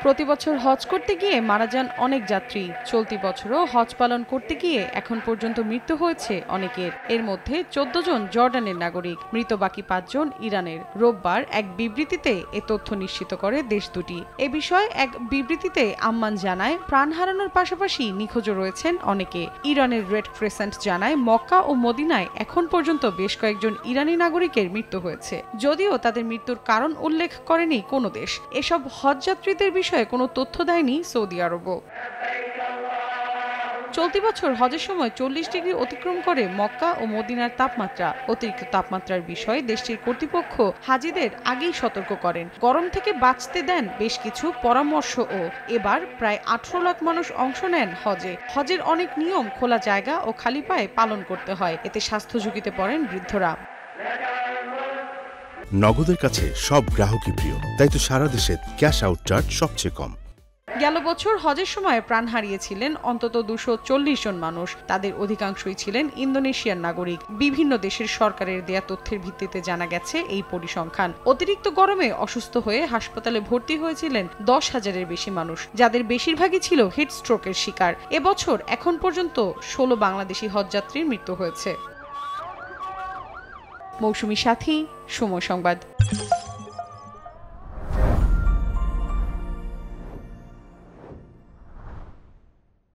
প্রতি বছর হজ করতে গিয়ে মারা যান অনেক যাত্রী। চলতি বছরও হজ পালন করতে গিয়ে এখন পর্যন্ত মৃত্যু হয়েছে অনেকের। এর মধ্যে 14 জন জর্ডানের নাগরিক, মৃত বাকি 5 জন ইরানের। রোববার এক বিবৃতিতে এ তথ্য নিশ্চিত করে দেশ দুটি। এ বিষয়ে এক বিবৃতিতে আম্মান জানায়, প্রাণ হারানোর পাশাপাশি নিখোঁজও রয়েছেন অনেকে। ইরানের রেড ক্রিসেন্ট জানায়, মক্কা ও মদিনায় এখন পর্যন্ত বেশ কয়েকজন ইরানি নাগরিকের মৃত্যু হয়েছে, যদিও তাদের মৃত্যুর কারণ উল্লেখ করেনি কোনো দেশ। এসব হজযাত্রীদের বিষয়ে কোনো তথ্য দেয়নি সৌদি আরবও। চলতি বছর হজের সময় 40 ডিগ্রি অতিক্রম করে মক্কা ও মদিনার তাপমাত্রা। অতিরিক্ত তাপমাত্রার বিষয়ে দেশটির কর্তৃপক্ষ হাজিদের আগেই সতর্ক করেন, গরম থেকে বাঁচতে দেন বেশ কিছু পরামর্শও। এবার প্রায় 18 লাখ মানুষ অংশ নেন হজে। হজের অনেক নিয়ম খোলা জায়গা ও খালি পায়ে পালন করতে হয়, এতে স্বাস্থ্য ঝুঁকিতে পড়েন বৃদ্ধরা। নগদের কাছে সব গ্রাহকই প্রিয়, তাই তো সারা দেশে ক্যাশ আউট চার্জ সবচেয়ে কম। গেল বছর হজের সময় প্রাণ হারিয়েছিলেন অন্তত 240 জন মানুষ। তাদের অধিকাংশই ছিলেন ইন্দোনেশিয়ার নাগরিক। বিভিন্ন দেশের সরকারের দেয়া তথ্যের ভিত্তিতে জানা গেছে এই পরিসংখ্যান। অতিরিক্ত গরমে অসুস্থ হয়ে হাসপাতালে ভর্তি হয়েছিলেন 10,000-এর বেশি মানুষ, যাদের বেশিরভাগই ছিল হিটস্ট্রোকের শিকার। এবছর এখন পর্যন্ত 16 বাংলাদেশি হজযাত্রীর মৃত্যু হয়েছে। মৌসুমী সাথী, সময় সংবাদ।